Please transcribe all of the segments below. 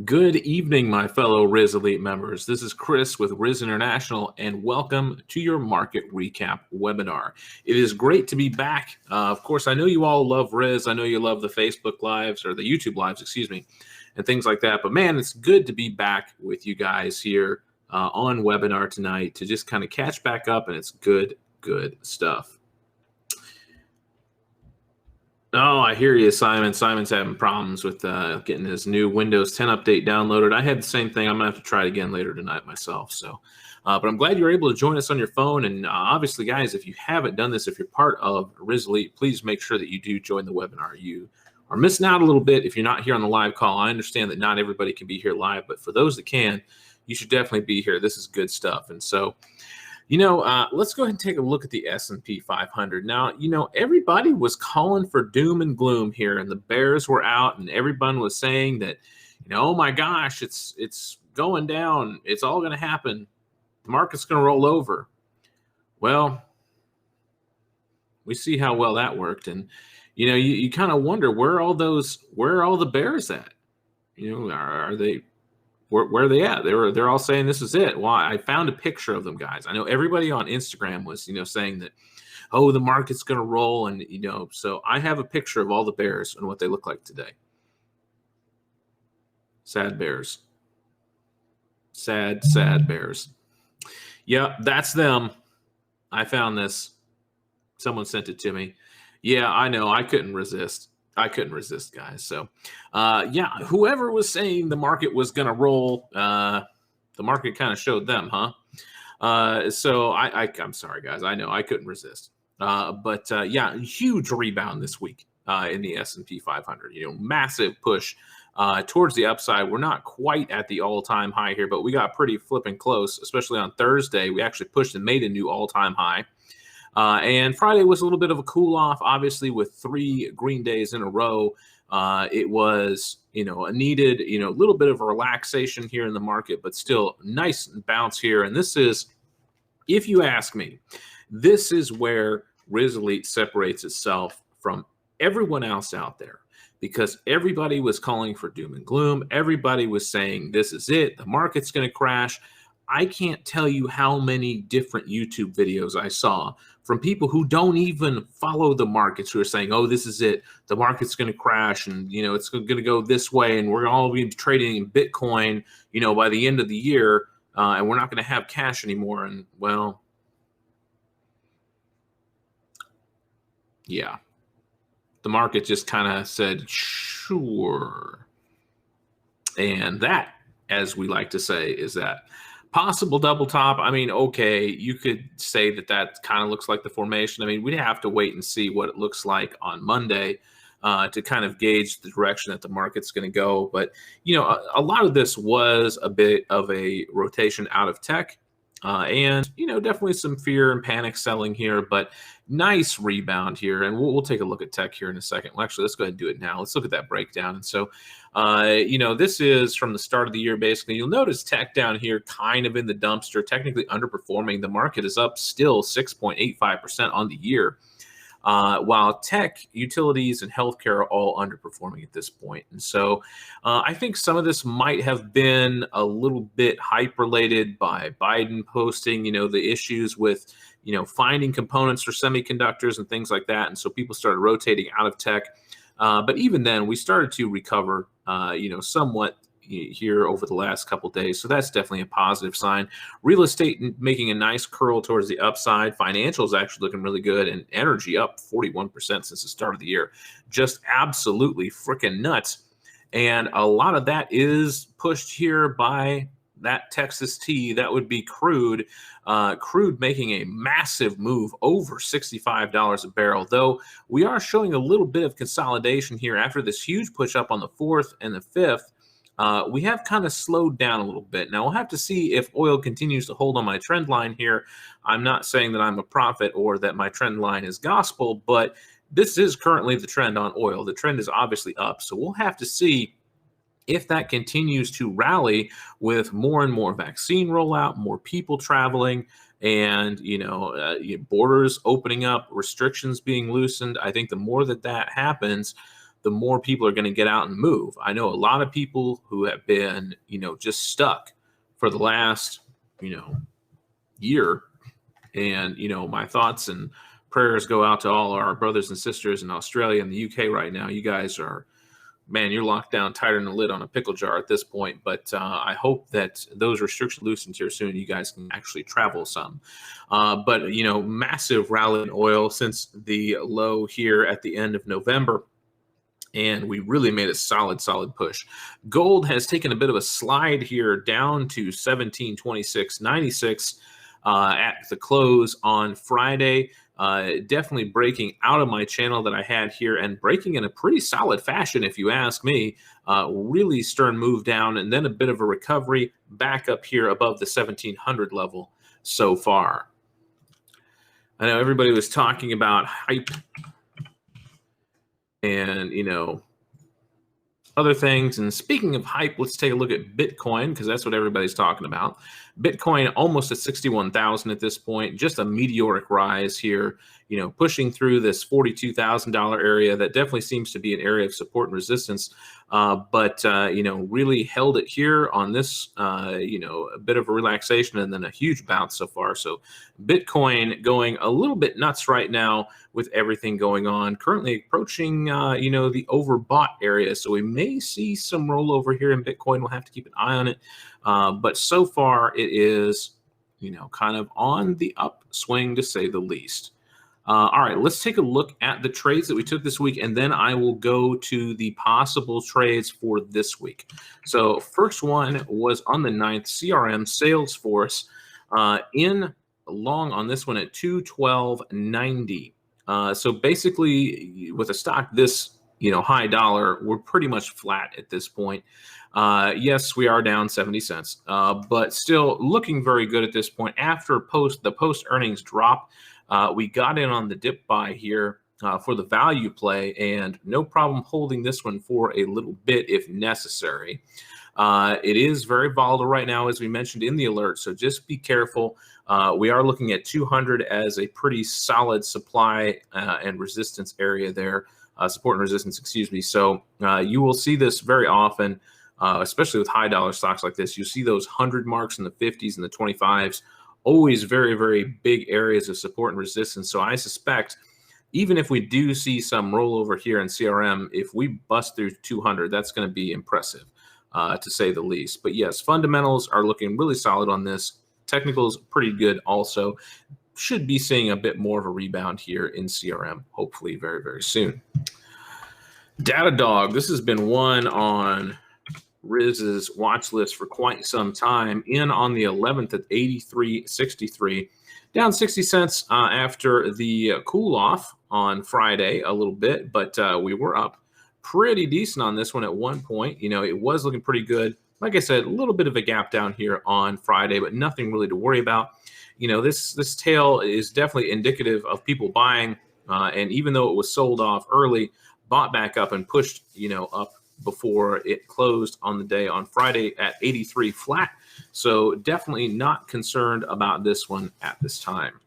Good evening, my fellow Riz Elite members. This is Chris with Riz International, and welcome to your market recap webinar. It is great to be back. Of course, I know you all love Riz. I know you love the Facebook Lives, or the YouTube Lives, excuse me, and things like that. But man, it's good to be back with you guys here on webinar tonight to just kind of catch back up, and it's good stuff. Oh, I hear you, Simon. Simon's having problems with getting his new Windows 10 update downloaded. I had the same thing. I'm going to have to try it again later tonight myself. So, but I'm glad you're able to join us on your phone. And obviously, guys, if you haven't done this, if you're part of Riz Elite, please make sure that you do join the webinar. You are missing out a little bit if you're not here on the live call. I understand that not everybody can be here live, but for those that can, you should definitely be here. This is good stuff. And so, let's go ahead and take a look at the S&P 500. Now, everybody was calling for doom and gloom here, and the bears were out, and everyone was saying that, oh my gosh, it's going down. It's all going to happen. The market's going to roll over. Well, we see how well that worked, and you kind of wonder where are all the bears at? Are they? Where are they at? They're all saying this is it. Well, I found a picture of them, guys. I know everybody on Instagram was, saying that, oh, the market's going to roll. And, so I have a picture of all the bears and what they look like today. Sad bears. Sad bears. Yeah, that's them. I found this. Someone sent it to me. Yeah, I know. I couldn't resist, guys. So, whoever was saying the market was going to roll, the market kind of showed them, huh? So I'm sorry, guys. I know I couldn't resist. But huge rebound this week in the S&P 500. Massive push towards the upside. We're not quite at the all-time high here, but we got pretty flipping close, especially on Thursday. We actually pushed and made a new all-time high. And Friday was a little bit of a cool off, obviously, with 3 green days in a row. It was, a needed, little bit of a relaxation here in the market, but still nice bounce here. And this is, if you ask me, this is where Riz Elite separates itself from everyone else out there, because everybody was calling for doom and gloom. Everybody was saying, this is it. The market's going to crash. I can't tell you how many different YouTube videos I saw from people who don't even follow the markets, who are saying, oh, this is it. The market's going to crash, and, it's going to go this way, and we're all going to be trading in Bitcoin, by the end of the year, and we're not going to have cash anymore. And, well, yeah, the market just kind of said, sure. And that, as we like to say, is that possible double top. I mean, okay, you could say that kind of looks like the formation. I mean, we'd have to wait and see what it looks like on Monday to kind of gauge the direction that the market's going to go. But, a lot of this was a bit of a rotation out of tech. And, definitely some fear and panic selling here, but nice rebound here. And we'll take a look at tech here in a second. Well, actually, let's go ahead and do it now. Let's look at that breakdown. And so, this is from the start of the year, basically. You'll notice tech down here kind of in the dumpster, technically underperforming. The market is up still 6.85% on the year, while tech, utilities, and healthcare are all underperforming at this point. And so I think some of this might have been a little bit hype-related by Biden posting, the issues with, finding components for semiconductors and things like that. And so people started rotating out of tech. But even then, we started to recover, somewhat here over the last couple of days. So that's definitely a positive sign. Real estate making a nice curl towards the upside. Financials actually looking really good, and energy up 41% since the start of the year. Just absolutely freaking nuts. And a lot of that is pushed here by that Texas tea. That would be crude. Crude making a massive move over $65 a barrel, though we are showing a little bit of consolidation here after this huge push up on the 4th and the 5th. We have kind of slowed down a little bit. Now, we'll have to see if oil continues to hold on my trend line here. I'm not saying that I'm a prophet or that my trend line is gospel, but this is currently the trend on oil. The trend is obviously up, so we'll have to see if that continues to rally with more and more vaccine rollout, more people traveling, and borders opening up, restrictions being loosened. I think the more that happens, the more people are going to get out and move. I know a lot of people who have been, just stuck for the last, year. And, my thoughts and prayers go out to all our brothers and sisters in Australia and the UK right now. You guys are, man, you're locked down tighter than the lid on a pickle jar at this point. But I hope that those restrictions loosen here soon. You guys can actually travel some. But, massive rally in oil since the low here at the end of November. And we really made a solid push. Gold has taken a bit of a slide here down to 1726.96 at the close on Friday. Definitely breaking out of my channel that I had here and breaking in a pretty solid fashion, if you ask me. Really stern move down and then a bit of a recovery back up here above the 1700 level so far. I know everybody was talking about hype and, other things. And speaking of hype, let's take a look at Bitcoin, because that's what everybody's talking about. Bitcoin almost at 61,000 at this point, just a meteoric rise here, pushing through this $42,000 area. That definitely seems to be an area of support and resistance. But really held it here on this, a bit of a relaxation and then a huge bounce so far. So Bitcoin going a little bit nuts right now with everything going on, currently approaching, the overbought area. So we may see some rollover here in Bitcoin. We'll have to keep an eye on it. But so far it is, kind of on the upswing, to say the least. All right, let's take a look at the trades that we took this week, and then I will go to the possible trades for this week. So first one was on the 9th, CRM Salesforce in long on this one at 212.90. So basically with a stock this, high dollar, we're pretty much flat at this point. Yes, we are down 70 cents, but still looking very good at this point. After the post earnings drop, we got in on the dip buy here for the value play, and no problem holding this one for a little bit if necessary. It is very volatile right now, as we mentioned in the alert, so just be careful. We are looking at 200 as a pretty solid supply and resistance area there, support and resistance, excuse me. So you will see this very often, especially with high dollar stocks like this. You see those 100 marks in the 50s and the 25s. Always very, very big areas of support and resistance. So I suspect even if we do see some rollover here in CRM, if we bust through 200, that's going to be impressive, to say the least. But yes, fundamentals are looking really solid on this. Technicals pretty good also. Should be seeing a bit more of a rebound here in CRM, hopefully very, very soon. Datadog, this has been one on Riz's watch list for quite some time, in on the 11th at 83.63, down 60 cents after the cool off on Friday a little bit, but we were up pretty decent on this one at one point. It was looking pretty good. Like I said, a little bit of a gap down here on Friday, but nothing really to worry about. This tail is definitely indicative of people buying, and even though it was sold off early, bought back up and pushed, up before it closed on the day on Friday at 83 flat. So definitely not concerned about this one at this time.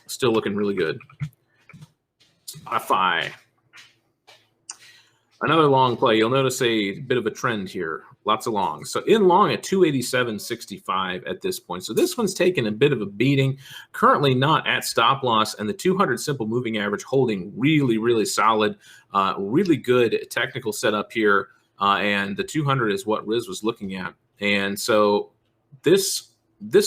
Still looking really good. Spotify. Another long play. You'll notice a bit of a trend here. Lots of longs. So in long at 287.65 at this point. So this one's taken a bit of a beating. Currently not at stop loss, and the 200 simple moving average holding really, really solid. Really good technical setup here. And the 200 is what Riz was looking at. And so this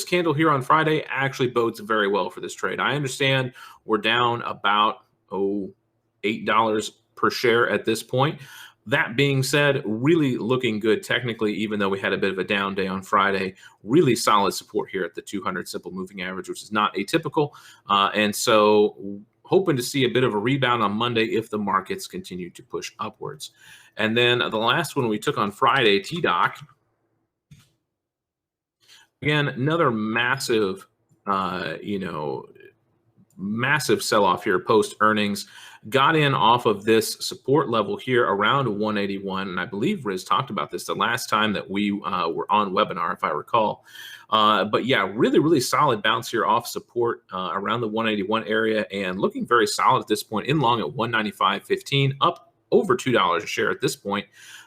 candle here on Friday actually bodes very well for this trade. I understand we're down about $8 per share at this point. That being said, really looking good technically, even though we had a bit of a down day on Friday. Really solid support here at the 200 simple moving average, which is not atypical. And so hoping to see a bit of a rebound on Monday if the markets continue to push upwards. And then the last one we took on Friday, Tdoc. Again, another massive, massive sell-off here post earnings. Got in off of this support level here around 181, and I believe Riz talked about this the last time that we were on webinar, if I recall. But yeah, really, really solid bounce here off support around the 181 area, and looking very solid at this point, in long at 195.15, up over $2 a share at this point.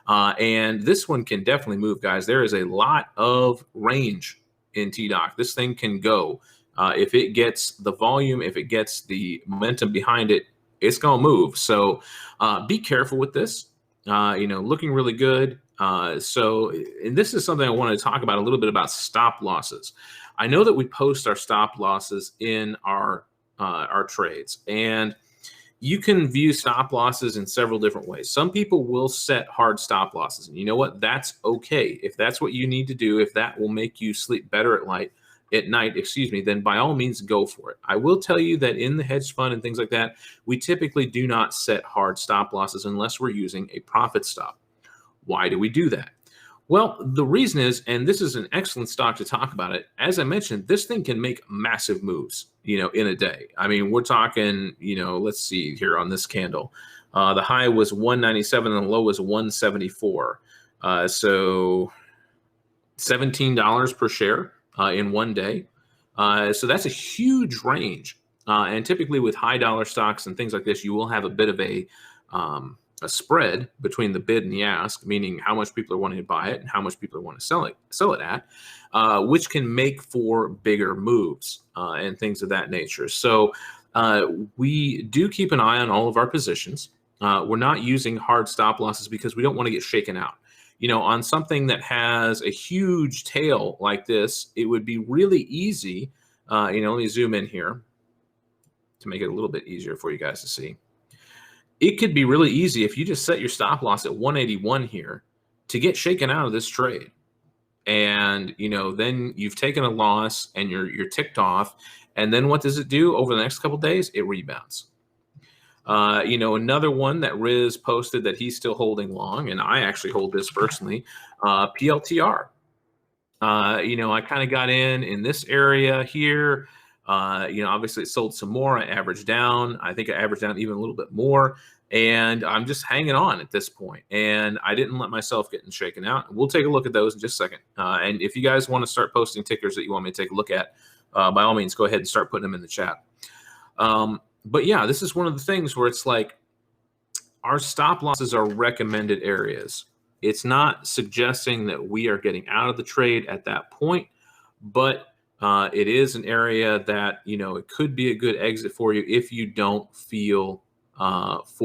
And this one can definitely move, guys. There is a lot of range in Tdoc. This thing can go. If it gets the volume, if it gets the momentum behind it, it's going to move. So be careful with this. Looking really good. And this is something I wanted to talk about a little bit about stop losses. I know that we post our stop losses in our trades, and you can view stop losses in several different ways. Some people will set hard stop losses, and you know what? That's okay. If that's what you need to do, if that will make you sleep better at night, then by all means go for it. I will tell you that in the hedge fund and things like that, we typically do not set hard stop losses unless we're using a profit stop. Why do we do that? Well, the reason is, and this is an excellent stock to talk about it, as I mentioned, this thing can make massive moves, in a day. I mean, we're talking, let's see here on this candle. The high was 197 and the low was 174. So $17 per share in one day. So that's a huge range. And typically with high dollar stocks and things like this, you will have a bit of a spread between the bid and the ask, meaning how much people are wanting to buy it and how much people are wanting to sell it at, which can make for bigger moves and things of that nature. So we do keep an eye on all of our positions. We're not using hard stop losses because we don't want to get shaken out. On something that has a huge tail like this, it would be really easy. Let me zoom in here to make it a little bit easier for you guys to see. It could be really easy if you just set your stop loss at 181 here to get shaken out of this trade. And, then you've taken a loss and you're ticked off. And then what does it do over the next couple of days? It rebounds. Another one that Riz posted that he's still holding long, and I actually hold this personally, PLTR. I kind of got in this area here. Obviously it sold some more. I averaged down. I think I averaged down even a little bit more. And I'm just hanging on at this point. And I didn't let myself get shaken out. We'll take a look at those in just a second. And if you guys want to start posting tickers that you want me to take a look at, by all means, go ahead and start putting them in the chat. But yeah, this is one of the things where it's like our stop losses are recommended areas. It's not suggesting that we are getting out of the trade at that point, but it is an area that, it could be a good exit for you if you don't feel if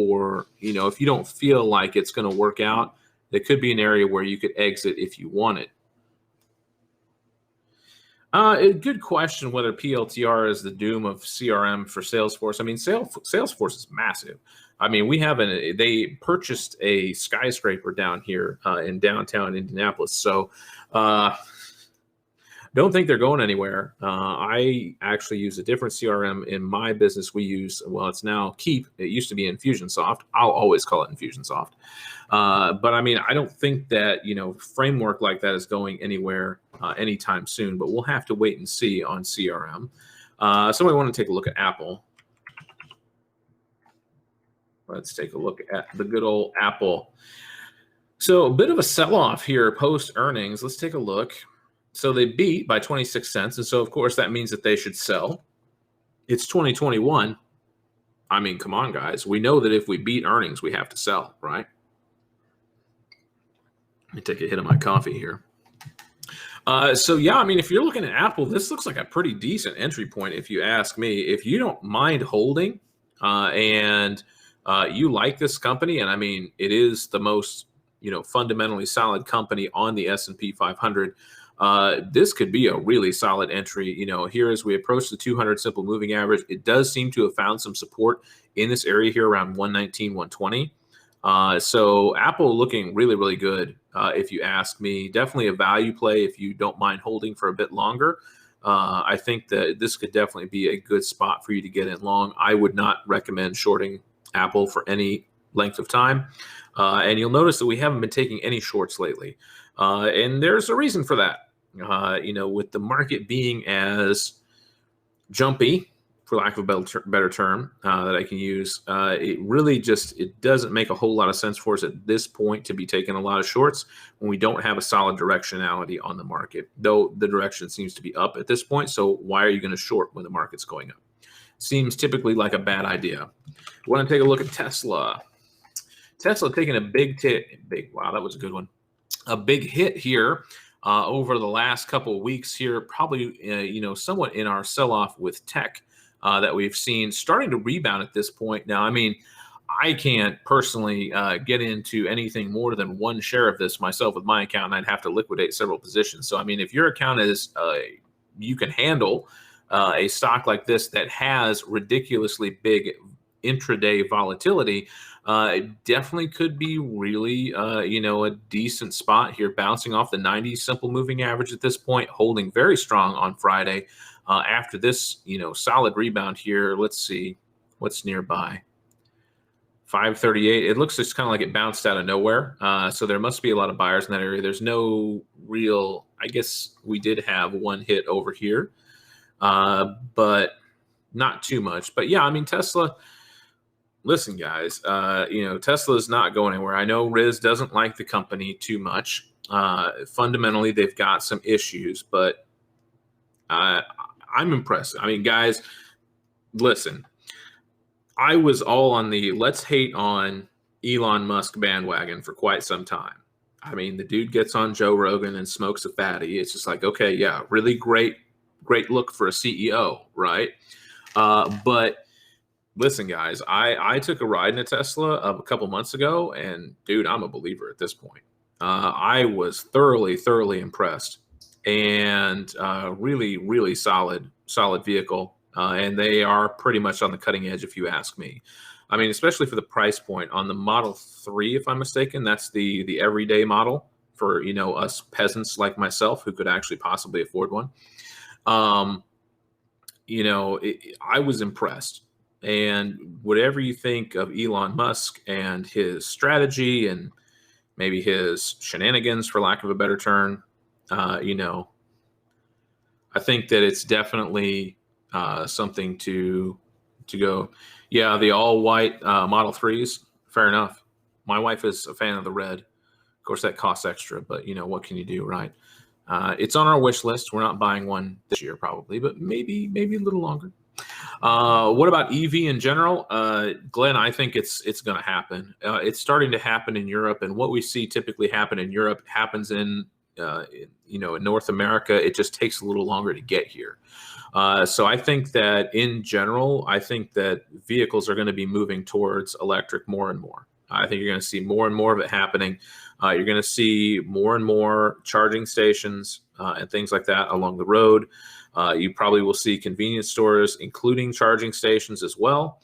you don't feel like it's going to work out. It could be an area where you could exit if you wanted. A good question whether PLTR is the doom of CRM for Salesforce. I mean, Salesforce is massive. I mean, they purchased a skyscraper down here in downtown Indianapolis. So don't think they're going anywhere. I actually use a different CRM in my business. We use, it's now Keep. It used to be Infusionsoft. I'll always call it Infusionsoft. But I mean, I don't think that, framework like that is going anywhere anytime soon, but we'll have to wait and see on CRM. Somebody want to take a look at Apple. Let's take a look at the good old Apple. So a bit of a sell-off here post earnings. Let's take a look. So they beat by 26 cents. And so, of course, that means that they should sell. It's 2021. I mean, come on, guys. We know that if we beat earnings, we have to sell, right? Let me take a hit of my coffee here. So, yeah, I mean, if you're looking at Apple, this looks like a pretty decent entry point, if you ask me. If you don't mind holding and you like this company, and I mean, it is the most, fundamentally solid company on the S&P 500, this could be a really solid entry. Here as we approach the 200 simple moving average, it does seem to have found some support in this area here around 119, 120. So Apple looking really, really good, if you ask me. Definitely a value play if you don't mind holding for a bit longer. I think that this could definitely be a good spot for you to get in long. I would not recommend shorting Apple for any length of time. And you'll notice that we haven't been taking any shorts lately. And there's a reason for that. With the market being as jumpy, for lack of a better term that I can use, it doesn't make a whole lot of sense for us at this point to be taking a lot of shorts when we don't have a solid directionality on the market, though the direction seems to be up at this point. So why are you going to short when the market's going up? Seems typically like a bad idea. We want to take a look at Tesla. Tesla taking a wow, that was a good one. A big hit here over the last couple of weeks here, probably, somewhat in our sell-off with tech that we've seen starting to rebound at this point. Now, I mean, I can't personally get into anything more than one share of this myself with my account, and I'd have to liquidate several positions. So, I mean, if your account is, you can handle a stock like this that has ridiculously big intraday volatility, it definitely could be really, a decent spot here, bouncing off the 90 simple moving average at this point, holding very strong on Friday. After this, solid rebound here, let's see what's nearby. 538. It looks just kind of like it bounced out of nowhere. So there must be a lot of buyers in that area. There's no real, I guess we did have one hit over here, but not too much. But yeah, I mean, Tesla, listen, guys, Tesla is not going anywhere. I know Riz doesn't like the company too much. Fundamentally, they've got some issues, but I'm impressed. I mean, guys, listen, I was all on the let's hate on Elon Musk bandwagon for quite some time. I mean, the dude gets on Joe Rogan and smokes a fatty. It's just like, okay, yeah, really great look for a CEO, right? But listen, guys, I took a ride in a Tesla a couple months ago, and dude, I'm a believer at this point. I was thoroughly impressed, and really, really solid vehicle. And they are pretty much on the cutting edge, if you ask me. I mean, especially for the price point on the Model 3, if I'm mistaken, that's the everyday model for, us peasants like myself who could actually possibly afford one. I was impressed. And whatever you think of Elon Musk and his strategy and maybe his shenanigans, for lack of a better term, I think that it's definitely something to go. Yeah, the all white Model 3s, fair enough. My wife is a fan of the red. Of course, that costs extra, but what can you do, right? It's on our wish list. We're not buying one this year probably, but maybe a little longer. What about EV in general? Glenn, I think it's going to happen. It's starting to happen in Europe, and what we see typically happen in Europe happens in North America. It just takes a little longer to get here. So I think that in general, I think that vehicles are going to be moving towards electric more and more. I think you're going to see more and more of it happening. You're going to see more and more charging stations and things like that along the road. You probably will see convenience stores, including charging stations as well.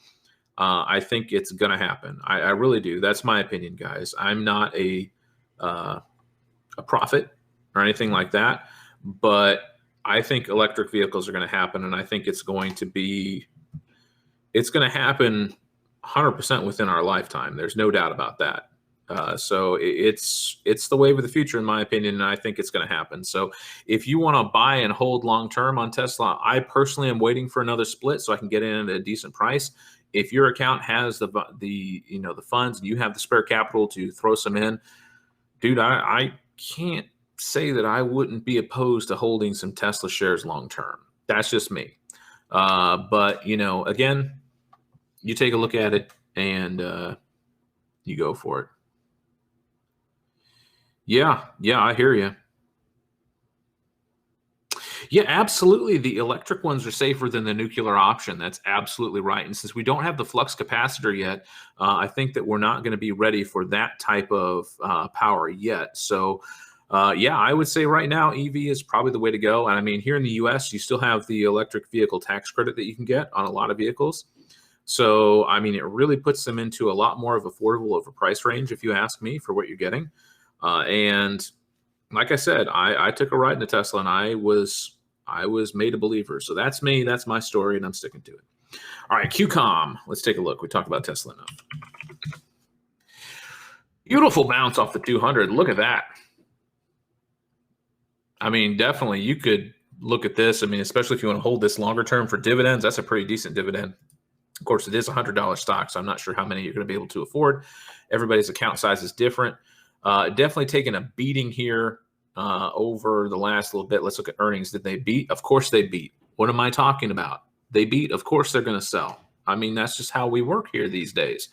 I think it's going to happen. I really do. That's my opinion, guys. I'm not a prophet or anything like that, but I think electric vehicles are going to happen, and I think it's going to happen 100% within our lifetime. There's no doubt about that. So it's the wave of the future, in my opinion, and I think it's going to happen. So if you want to buy and hold long term on Tesla, I personally am waiting for another split so I can get in at a decent price. If your account has the funds and you have the spare capital to throw some in, dude, I can't say that I wouldn't be opposed to holding some Tesla shares long term. That's just me. But again, you take a look at it and you go for it. Yeah, I hear you. Yeah, absolutely. The electric ones are safer than the nuclear option. That's absolutely right. And since we don't have the flux capacitor yet, I think that we're not going to be ready for that type of power yet. So I would say right now EV is probably the way to go. And I mean, here in the US, you still have the electric vehicle tax credit that you can get on a lot of vehicles. So, I mean, it really puts them into a lot more of affordable of a price range, if you ask me, for what you're getting. And like I said, I took a ride in a Tesla and I was made a believer. So that's me. That's my story, and I'm sticking to it. All right, QCOM. Let's take a look. We talked about Tesla enough. Beautiful bounce off the 200. Look at that. I mean, definitely you could look at this. I mean, especially if you want to hold this longer term for dividends, that's a pretty decent dividend. Of course, it is a $100 stock, so I'm not sure how many you're going to be able to afford. Everybody's account size is different. Definitely taking a beating here over the last little bit. Let's look at earnings. Did they beat? Of course they beat. What am I talking about? They beat. Of course they're going to sell. I mean, that's just how we work here these days.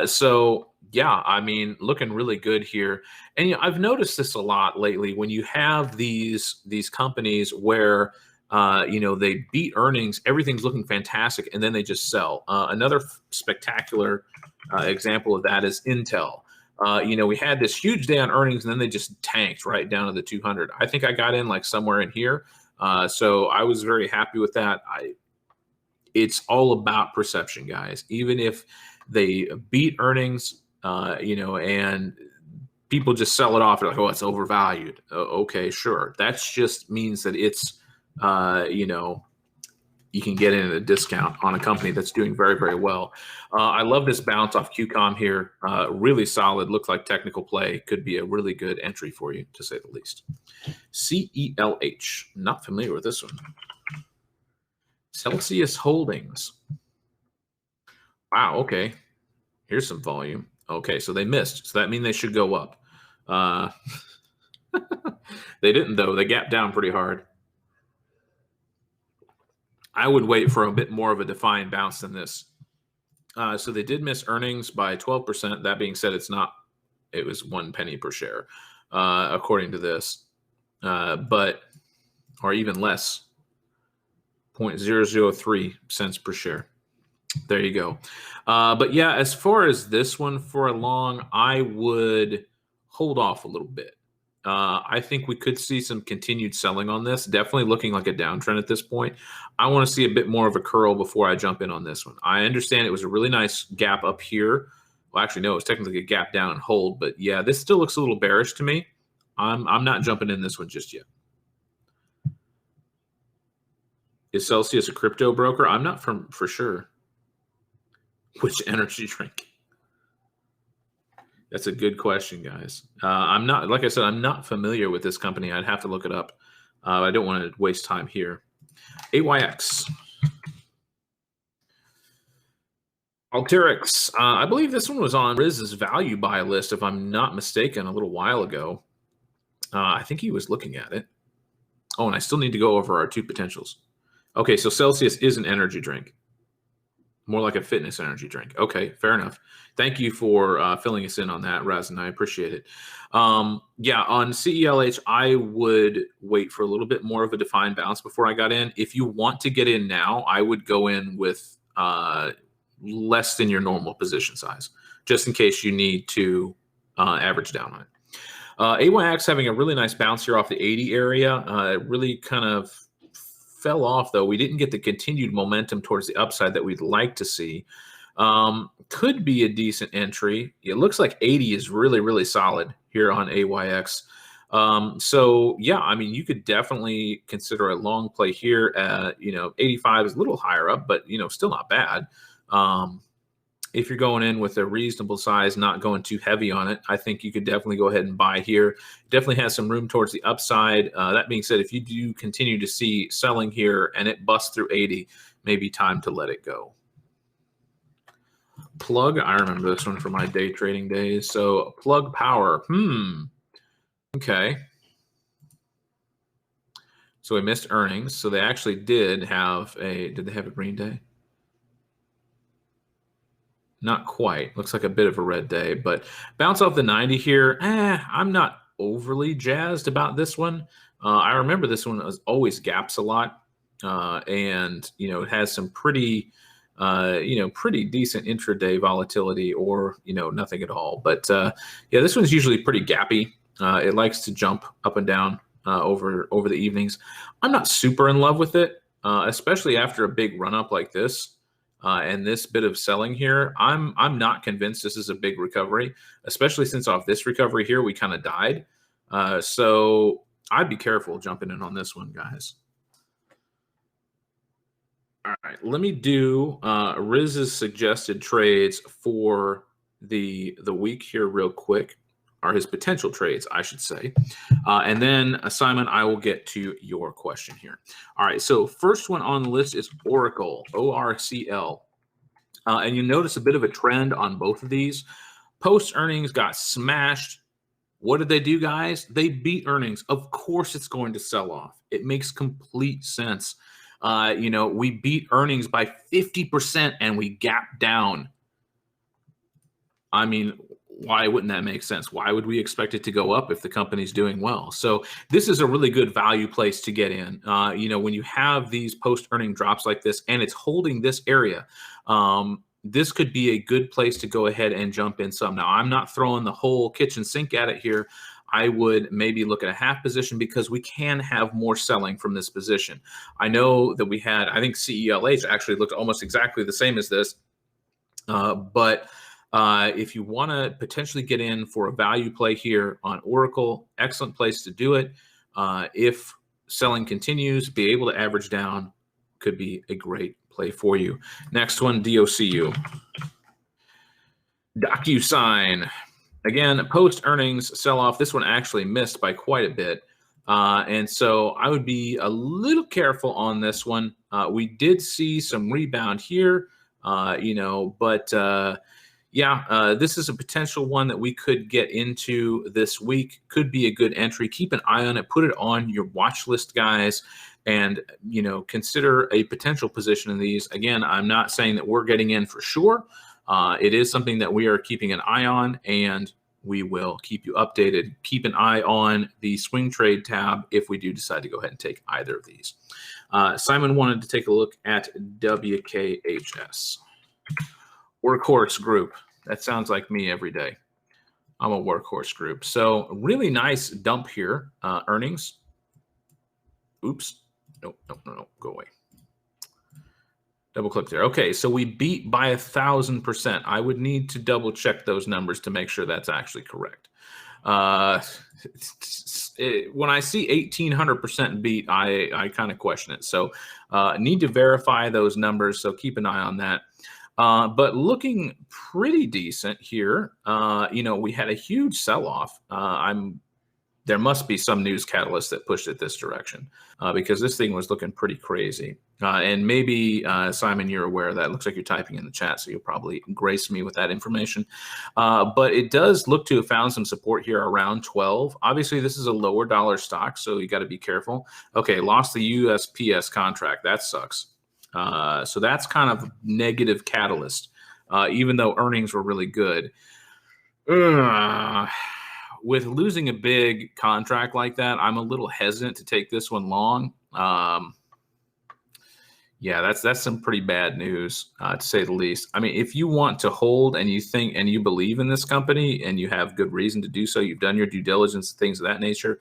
So yeah, I mean, looking really good here. And I've noticed this a lot lately when you have these companies where they beat earnings, everything's looking fantastic, and then they just sell. Another spectacular example of that is Intel. We had this huge day on earnings, and then they just tanked right down to the 200. I think I got in like somewhere in here, so I was very happy with that. It's all about perception, guys. Even if they beat earnings, and people just sell it off. They're like, oh, it's overvalued. Okay, sure. That just means that it's, you can get in at a discount on a company that's doing very, very well. I love this bounce off QCOM here. Really solid. Looks like technical play. Could be a really good entry for you, to say the least. CELH. Not familiar with this one. Celsius Holdings. Wow, okay. Here's some volume. Okay, so they missed. So that means they should go up. They didn't, though. They gapped down pretty hard. I would wait for a bit more of a defined bounce than this. So they did miss earnings by 12%. That being said, it was 1 penny per share, according to this, or even less, 0.003 cents per share. There you go. But yeah, as far as this one for a long, I would hold off a little bit. I think we could see some continued selling on this. Definitely looking like a downtrend at this point. I want to see a bit more of a curl before I jump in on this one. I understand it was a really nice gap up here. Well, actually, no, it's technically a gap down and hold. But yeah, this still looks a little bearish to me. I'm not jumping in this one just yet. Is Celsius a crypto broker? I'm not for sure. Which energy drink? That's a good question, guys. I'm not, like I said, I'm not familiar with this company. I'd have to look it up. I don't want to waste time here. AYX. Alteryx. I believe this one was on Riz's value buy list, if I'm not mistaken, a little while ago. I think he was looking at it. Oh, and I still need to go over our two potentials. Okay, so Celsius is an energy drink. More like a fitness energy drink. Okay, fair enough. Thank you for filling us in on that, Razan. I appreciate it. Yeah, on CELH, I would wait for a little bit more of a defined bounce before I got in. If you want to get in now, I would go in with less than your normal position size, just in case you need to average down on it. AYX having a really nice bounce here off the 80 area. It really kind of fell off, though. We didn't get the continued momentum towards the upside that we'd like to see. Could be a decent entry. It looks like 80 is really, really solid here on AYX. So yeah, I mean, you could definitely consider a long play here at, 85 is a little higher up, but, still not bad. If you're going in with a reasonable size, not going too heavy on it, I think you could definitely go ahead and buy here. Definitely has some room towards the upside. That being said, if you do continue to see selling here and it busts through 80, maybe time to let it go. Plug, I remember this one from my day trading days. So Plug Power, okay. So we missed earnings. So they actually did they have a green day? Not quite. Looks like a bit of a red day, but bounce off the 90 here. I'm not overly jazzed about this one. I remember this one always gaps a lot, and it has some pretty decent intraday volatility, or nothing at all. But yeah, this one's usually pretty gappy. It likes to jump up and down over the evenings. I'm not super in love with it, especially after a big run up like this. And this bit of selling here, I'm not convinced this is a big recovery, especially since off this recovery here, we kind of died. So I'd be careful jumping in on this one, guys. All right, let me do Riz's suggested trades for the week here real quick, or his potential trades, I should say. And then, Simon, I will get to your question here. All right, so first one on the list is Oracle, ORCL. And you notice a bit of a trend on both of these. Post-earnings got smashed. What did they do, guys? They beat earnings. Of course it's going to sell off. It makes complete sense. We beat earnings by 50% and we gapped down. I mean, why wouldn't that make sense? Why would we expect it to go up if the company's doing well? So this is a really good value place to get in. When you have these post-earning drops like this and it's holding this area, this could be a good place to go ahead and jump in some. Now, I'm not throwing the whole kitchen sink at it here. I would maybe look at a half position because we can have more selling from this position. I know that we had, I think CELH actually looked almost exactly the same as this. But if you want to potentially get in for a value play here on Oracle, excellent place to do it. If selling continues, be able to average down could be a great play for you. Next one, DOCU. DocuSign. Again, post earnings sell off. This one actually missed by quite a bit. And so I would be a little careful on this one. We did see some rebound here. This is a potential one that we could get into this week. Could be a good entry. Keep an eye on it. Put it on your watch list, guys, and consider a potential position in these. Again, I'm not saying that we're getting in for sure. It is something that we are keeping an eye on, and we will keep you updated. Keep an eye on the swing trade tab if we do decide to go ahead and take either of these. Simon wanted to take a look at WKHS. Workhorse Group. That sounds like me every day. I'm a Workhorse Group. So really nice dump here. Earnings. Oops. No. Go away. Double click there. Okay, so we beat by 1,000%. I would need to double check those numbers to make sure that's actually correct. When I see 1,800% beat, I kind of question it. So need to verify those numbers. So keep an eye on that. But looking pretty decent here. We had a huge sell-off. There must be some news catalyst that pushed it this direction because this thing was looking pretty crazy. And maybe, Simon, you're aware of that. It looks like you're typing in the chat, so you'll probably grace me with that information. But it does look to have found some support here around 12. Obviously, this is a lower dollar stock, so you got to be careful. Okay, lost the USPS contract. That sucks. So that's kind of negative catalyst, even though earnings were really good. With losing a big contract like that, I'm a little hesitant to take this one long. That's some pretty bad news, to say the least. I mean, if you want to hold and you think and you believe in this company and you have good reason to do so, you've done your due diligence, things of that nature,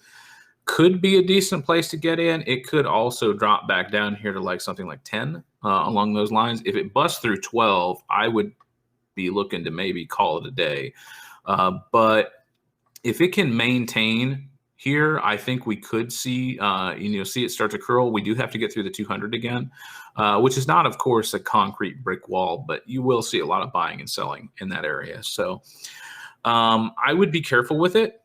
could be a decent place to get in. It could also drop back down here to like something like 10 along those lines. If it busts through 12, I would be looking to maybe call it a day. But if it can maintain here, I think we could see see it start to curl. We do have to get through the 200 again, which is not, of course, a concrete brick wall, but you will see a lot of buying and selling in that area. So I would be careful with it.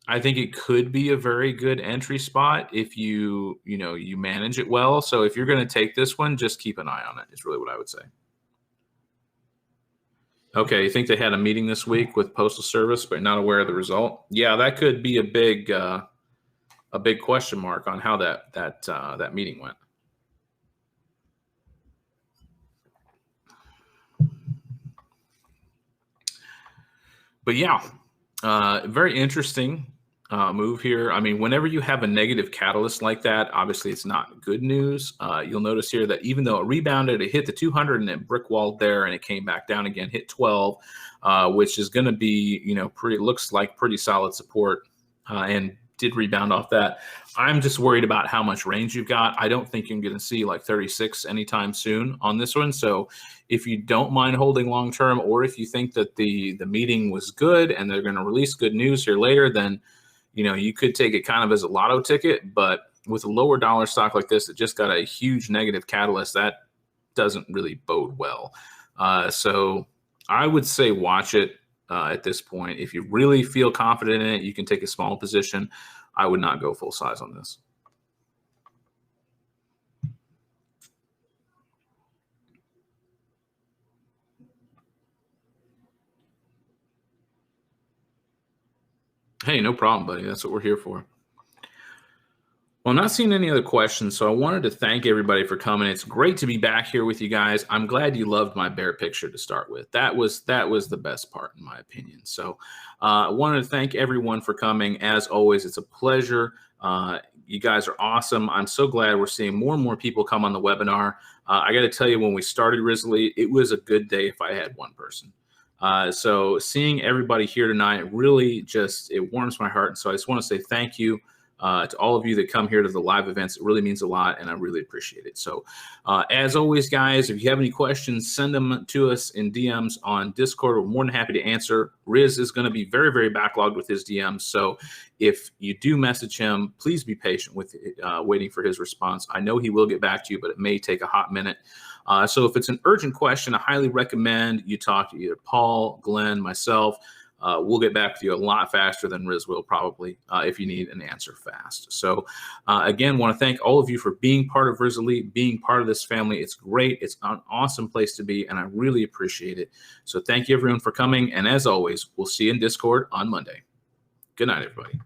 I think it could be a very good entry spot if you manage it well. So if you're going to take this one, just keep an eye on it is really what I would say. Okay, you think they had a meeting this week with Postal Service, but not aware of the result? Yeah, that could be a big question mark on how that meeting went. But yeah, very interesting move here. I mean, whenever you have a negative catalyst like that, obviously it's not good news. You'll notice here that even though it rebounded, it hit the 200 and it brick walled there, and it came back down again, hit 12, which is going to be, looks like pretty solid support, and did rebound off that. I'm just worried about how much range you've got. I don't think you're going to see like 36 anytime soon on this one. So if you don't mind holding long term, or if you think that the meeting was good and they're going to release good news here later, then you could take it kind of as a lotto ticket. But with a lower dollar stock like this that just got a huge negative catalyst, that doesn't really bode well. So I would say watch it at this point. If you really feel confident in it, you can take a small position. I would not go full size on this. Hey, no problem, buddy. That's what we're here for. Well, I'm not seeing any other questions, so I wanted to thank everybody for coming. It's great to be back here with you guys. I'm glad you loved my bear picture to start with. That was the best part, in my opinion. So, I wanted to thank everyone for coming. As always, it's a pleasure. You guys are awesome. I'm so glad we're seeing more and more people come on the webinar. I got to tell you, when we started Risley, it was a good day if I had one person. So seeing everybody here tonight really just, it warms my heart. And so I just want to say thank you to all of you that come here to the live events. It really means a lot, and I really appreciate it. So as always, guys, if you have any questions, send them to us in DMs on Discord. We're more than happy to answer. Riz is going to be very, very backlogged with his DMs. So if you do message him, please be patient with waiting for his response. I know he will get back to you, but it may take a hot minute. So if it's an urgent question, I highly recommend you talk to either Paul, Glenn, myself. We'll get back to you a lot faster than Riz will probably if you need an answer fast. So again, want to thank all of you for being part of Risley, being part of this family. It's great. It's an awesome place to be, and I really appreciate it. So thank you, everyone, for coming. And as always, we'll see you in Discord on Monday. Good night, everybody.